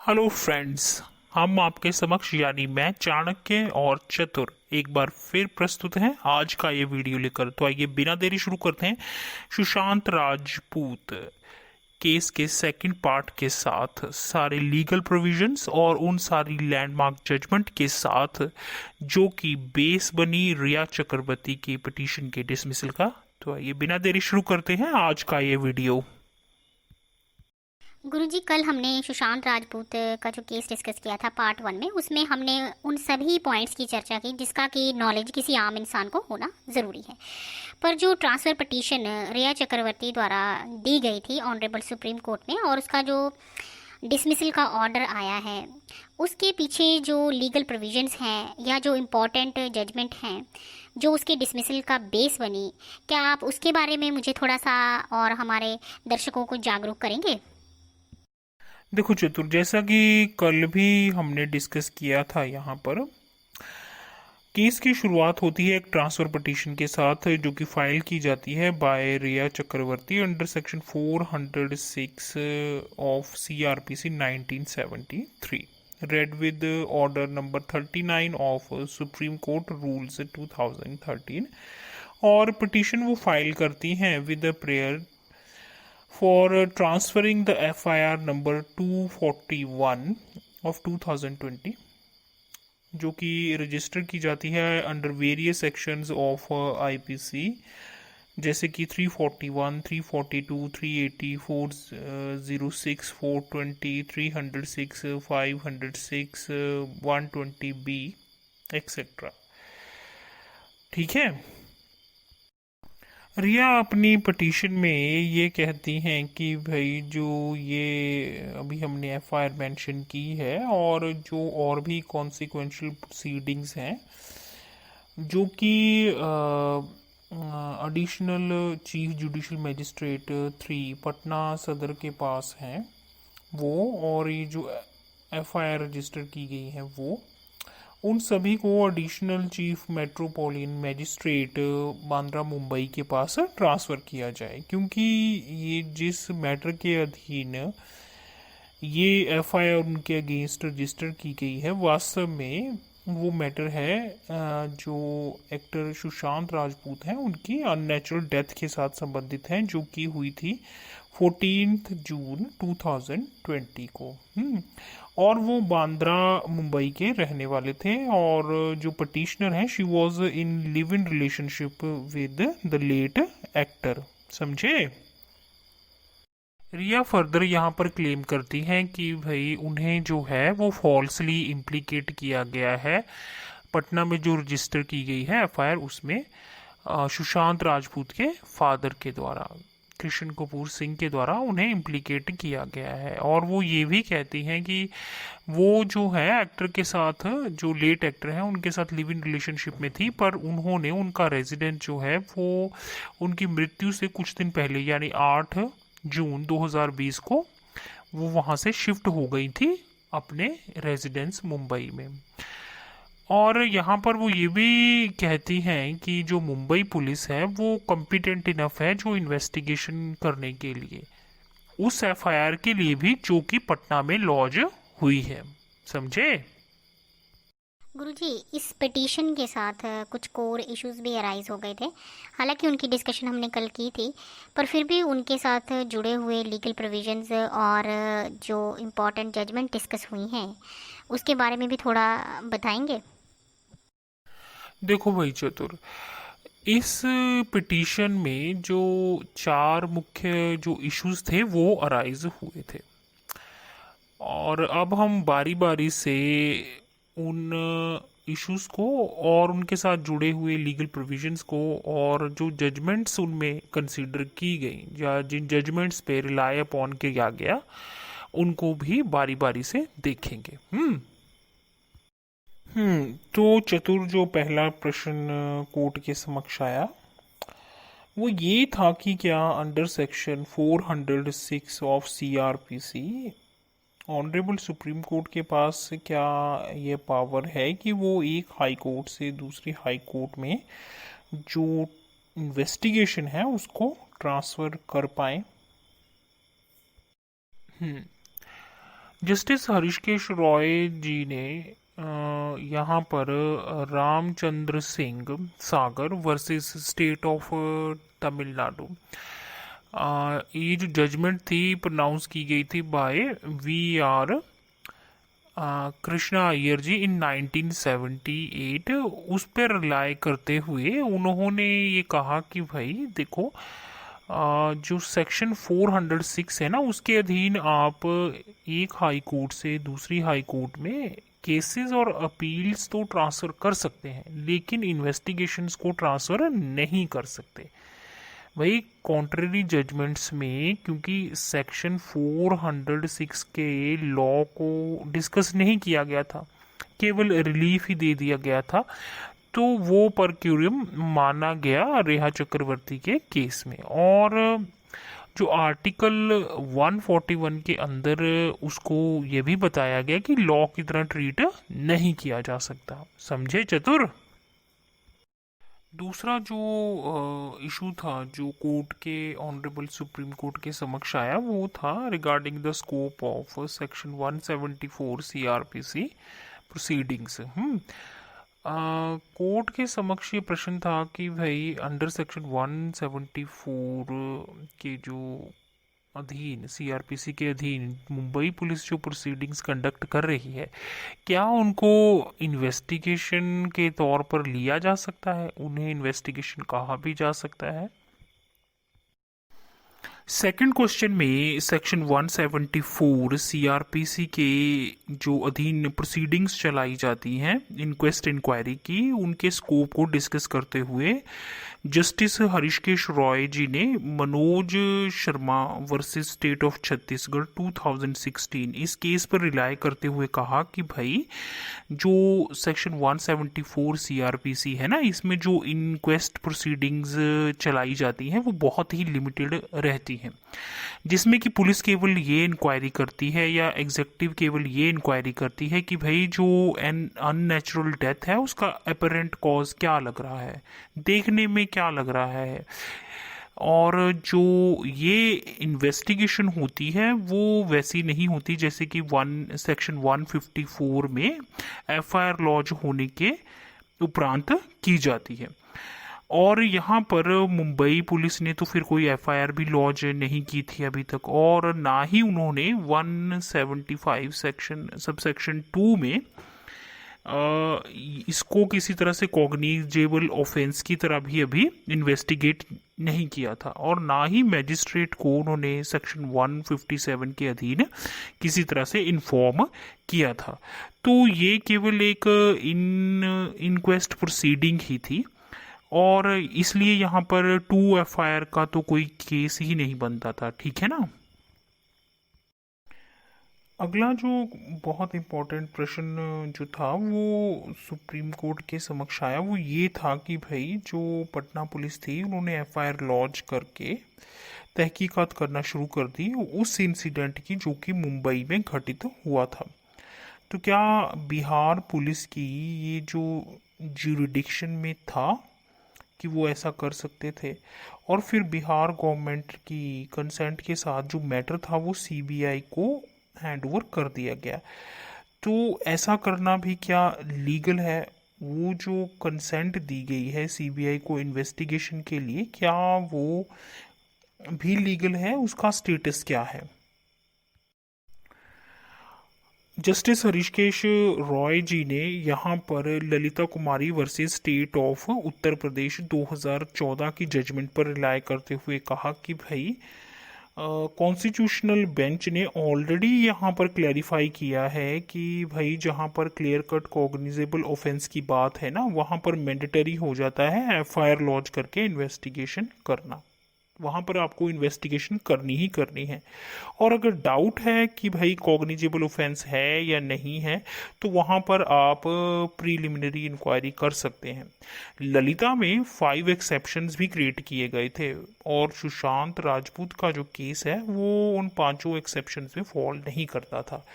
Hello friends. हम आपके समक्ष यानी मैं चाणक्य और चतुर एक बार फिर प्रस्तुत हैं आज का ये वीडियो लेकर। तो आइए बिना देरी शुरू करते हैं सुशांत राजपूत केस के सेकंड पार्ट के साथ, सारे लीगल प्रोविजंस और उन सारी लैंडमार्क जजमेंट के साथ जो कि बेस बनी रिया चक्रवर्ती की पिटीशन के डिसमिसल का। तो आइए बिना देरी शुरू करते हैं आज का ये वीडियो। गुरुजी, कल हमने सुशांत राजपूत का जो केस डिस्कस किया था पार्ट 1 में, उसमें हमने उन सभी पॉइंट्स की चर्चा की जिसका कि नॉलेज किसी आम इंसान को होना ज़रूरी है। पर जो ट्रांसफ़र पिटीशन रिया चक्रवर्ती द्वारा दी गई थी ऑनरेबल सुप्रीम कोर्ट में और उसका जो डिसमिसल का ऑर्डर आया है, उसके पीछे जो लीगल प्रोविजंस हैं या जो इम्पोर्टेंट जजमेंट हैं जो उसके डिसमिसल का बेस बनी, क्या आप उसके बारे में मुझे थोड़ा सा और हमारे दर्शकों को जागरूक करेंगे? देखो चतुर, जैसा कि कल भी हमने डिस्कस किया था, यहाँ पर केस की शुरुआत होती है एक ट्रांसफर पिटीशन के साथ जो कि फाइल की जाती है by Rhea Chakraborty under section 406 of CrPC 1973, read with order number 39 of supreme court rules 2013। और पिटीशन वो फाइल करती हैं with prayer for transferring the FIR number 241 of 2020, जो कि रजिस्टर की जाती है under various sections of IPC, जैसे कि 341, 342, 380, 406, 420, 306, 506, 120B एक्सेट्रा। ठीक है। रिया अपनी पिटीशन में ये कहती हैं कि भाई जो ये अभी हमने एफआईआर मेंशन की है और जो और भी कॉन्सिक्वेंशियल प्रोसीडिंग्स हैं जो कि additional chief judicial magistrate 3 Patna सदर के पास हैं वो, और ये जो एफआईआर रजिस्टर की गई है वो, उन सभी को additional chief metropolitan magistrate Bandra Mumbai के पास ट्रांसफ़र किया जाए, क्योंकि ये जिस मैटर के अधीन ये एफआईआर उनके अगेंस्ट रजिस्टर की गई है वास्तव में वो मैटर है जो एक्टर सुशांत राजपूत हैं उनकी अननेचुरल डेथ के साथ संबंधित हैं, जो कि हुई थी 14 जून 2020 को। और वो बांद्रा मुंबई के रहने वाले थे, और जो पटिशनर हैं she was in live in relationship with the late actor. समझे। रिया फर्दर यहाँ पर क्लेम करती हैं कि भाई उन्हें जो है वो फॉल्सली इम्प्लीकेट किया गया है पटना में जो रजिस्टर की गई है एफआईआर, उसमें सुशांत राजपूत के फादर के द्वारा, कृष्ण कपूर सिंह के द्वारा उन्हें इम्प्लीकेट किया गया है। और वो ये भी कहती हैं कि वो जो है एक्टर के साथ, जो लेट एक्टर हैं उनके साथ लिव इन रिलेशनशिप में थी, पर उन्होंने उनका रेजिडेंट जो है वो उनकी मृत्यु से कुछ दिन पहले यानी 8 जून 2020 को वो वहाँ से शिफ्ट हो गई थी अपने रेजिडेंस मुंबई में। और यहाँ पर वो ये भी कहती हैं कि जो मुंबई पुलिस है वो कॉम्पिटेंट इनफ है जो इन्वेस्टिगेशन करने के लिए उस एफआईआर के लिए भी जो कि पटना में लॉन्च हुई है। समझे। गुरुजी, इस पिटीशन के साथ कुछ कोर इश्यूज भी अराइज हो गए थे। हालांकि उनकी डिस्कशन हमने कल की थी, पर फिर भी उनके साथ जुड़े हुए लीगल प्रोविजंस और जो इम्पोर्टेंट जजमेंट डिस्कस हुई हैं उसके बारे में भी थोड़ा बताएंगे। देखो भाई चतुर, इस पिटीशन में जो 4 मुख्य जो इश्यूज थे वो अराइज हुए थे, और अब हम बारी बारी से उन इश्यूज को और उनके साथ जुड़े हुए लीगल प्रोविजंस को और जो जजमेंट्स उनमें कंसीडर की गई या जिन जजमेंट्स पे रिलाय अपॉन किया गया उनको भी बारी बारी से देखेंगे। तो चतुर, जो पहला प्रश्न कोर्ट के समक्ष आया वो ये था कि क्या under section 406 of CrPC honourable supreme court के पास क्या ये पावर है कि वो एक हाई कोर्ट से दूसरी हाई कोर्ट में जो इन्वेस्टिगेशन है उसको ट्रांसफ़र कर पाए। हम्म जस्टिस हरिकेश रॉय जी ने यहाँ पर Ramchandra Singh Sagar versus state of Tamil Nadu, ये जो जजमेंट थी प्रोनाउंस की गई थी by V R Krishna Iyer ji in 1978। उस पर रिलाय करते हुए उन्होंने ये कहा कि भाई देखो, जो सेक्शन 406 है ना, उसके अधीन आप एक हाई कोर्ट से दूसरी हाई कोर्ट में केसेस और अपील्स तो ट्रांसफ़र कर सकते हैं, लेकिन इन्वेस्टिगेशंस को ट्रांसफ़र नहीं कर सकते। वही कॉन्ट्ररी जजमेंट्स में, क्योंकि सेक्शन 406 के लॉ को डिस्कस नहीं किया गया था, केवल रिलीफ ही दे दिया गया था, तो वो पर क्यूरियम माना गया रेहा चक्रवर्ती के केस में। और जो आर्टिकल 141 के अंदर उसको ये भी बताया गया कि लॉ की तरह ट्रीट नहीं किया जा सकता। समझे चतुर? दूसरा जो इशू था जो कोर्ट के ऑनरेबल सुप्रीम कोर्ट के समक्ष आया, वो था regarding the scope of section 174 CrPC proceedings. Court के समक्ष ये प्रश्न था कि भाई अंडर सेक्शन 174 के जो अधीन, सीआरपीसी के अधीन मुंबई पुलिस जो प्रोसीडिंग्स कंडक्ट कर रही है, क्या उनको इन्वेस्टिगेशन के तौर पर लिया जा सकता है? उन्हें इन्वेस्टिगेशन कहा भी जा सकता है? सेकंड क्वेश्चन में सेक्शन 174 सीआरपीसी के जो अधीन प्रोसीडिंग्स चलाई जाती हैं इंक्वेस्ट इंक्वायरी की, उनके स्कोप को डिस्कस करते हुए जस्टिस हरिकेश रॉय जी ने Manoj Sharma versus state of Chhattisgarh 2016 इस केस पर रिलाय करते हुए कहा कि भाई जो सेक्शन 174 सीआरपीसी है ना, इसमें जो इंक्वेस्ट प्रोसीडिंग्स चलाई जाती हैं वो बहुत ही लिमिटेड रहती हैं, जिसमें कि पुलिस केवल ये इंक्वायरी करती है या एग्जेक्टिव केवल ये इंक्वायरी करती है कि भाई जो एन अननेचुरल डेथ है उसका अपरेंट कॉज क्या लग रहा है, देखने में क्या लग रहा है। और जो ये इन्वेस्टिगेशन होती है वो वैसी नहीं होती जैसे कि सेक्शन 154 में एफआईआर लॉन्च होने के उपरांत की जाती है। और यहाँ पर मुंबई पुलिस ने तो फिर कोई एफआईआर भी लॉन्च नहीं की थी अभी तक, और ना ही उन्होंने 175 सेक्शन सबसेक्शन 2 में इसको किसी तरह से कॉग्निजेबल ऑफेंस की तरह भी अभी इन्वेस्टिगेट नहीं किया था, और ना ही मैजिस्ट्रेट को उन्होंने सेक्शन 157 के अधीन किसी तरह से इन्फॉर्म किया था। तो ये केवल एक इनक्वेस्ट प्रोसीडिंग ही थी, और इसलिए यहाँ पर 2 एफआईआर का तो कोई केस ही नहीं बनता था। ठीक है ना? अगला जो बहुत इम्पोर्टेंट प्रश्न जो था वो सुप्रीम कोर्ट के समक्ष आया, वो ये था कि भाई जो पटना पुलिस थी उन्होंने एफआईआर लॉन्च करके तहकीकात करना शुरू कर दी उस इंसिडेंट की जो कि मुंबई में घटित हुआ था। तो क्या बिहार पुलिस की ये जो ज्यूरिडिक्शन में था कि वो ऐसा कर सकते थे, और फिर बिहार गवर्नमेंट की कंसेंट के साथ जो मैटर था वो सीबीआई को हैंड ओवर कर दिया गया। तो ऐसा करना भी क्या लीगल है? वो जो कंसेंट दी गई है सीबीआई को इन्वेस्टिगेशन के लिए, क्या वो भी लीगल है? उसका स्टेटस क्या है? जस्टिस हरिकेश रॉय जी ने यहाँ पर ललिता कुमारी versus state of Uttar Pradesh 2014 की जजमेंट पर रिलाय करते हुए कहा कि भाई कॉन्स्टिट्यूशनल बेंच ने ऑलरेडी यहाँ पर क्लैरिफाई किया है कि भाई जहाँ पर क्लियर कट कॉग्निजेबल ऑफेंस की बात है ना, वहाँ पर मैंडेटरी हो जाता है एफआईआर लॉन्च करके इन्वेस्टिगेशन करना। वहाँ पर आपको इन्वेस्टिगेशन करनी ही करनी है। और अगर डाउट है कि भाई कॉग्निजेबल ऑफेंस है या नहीं है, तो वहाँ पर आप प्रीलिमिनरी इंक्वायरी कर सकते हैं। ललिता में 5 एक्सेप्शंस भी क्रिएट किए गए थे, और सुशांत राजपूत का जो केस है वो उन 5 एक्सेप्शंस में फॉल नहीं करता था।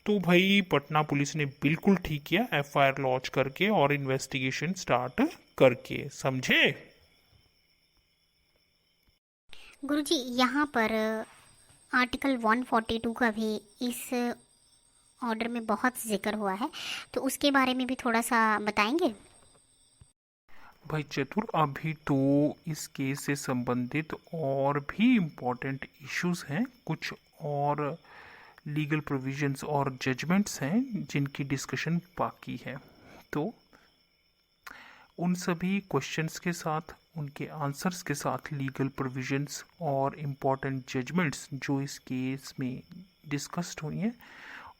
तो भाई पटना पुलिस ने बिल्कुल ठीक किया एफआईआर लॉन्च करके और इन्वेस्टिगेशन स्टार्ट करके। समझे? गुरुजी, यहाँ पर आर्टिकल 142 का भी इस ऑर्डर में बहुत जिक्र हुआ है, तो उसके बारे में भी थोड़ा सा बताएंगे। भाई चतुर, अभी तो इस केस से संबंधित और भी इम्पोर्टेंट इश्यूज हैं, कुछ और लीगल प्रोविजंस और जजमेंट्स हैं जिनकी डिस्कशन बाकी है। तो उन सभी क्वेश्चंस के साथ, उनके आंसर्स के साथ, लीगल प्रोविजंस और इम्पोर्टेंट जजमेंट्स जो इस केस में डिस्कस्ड हुई हैं,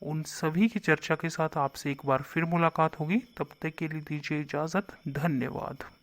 उन सभी की चर्चा के साथ आपसे एक बार फिर मुलाकात होगी। तब तक के लिए दीजिए इजाज़त। धन्यवाद।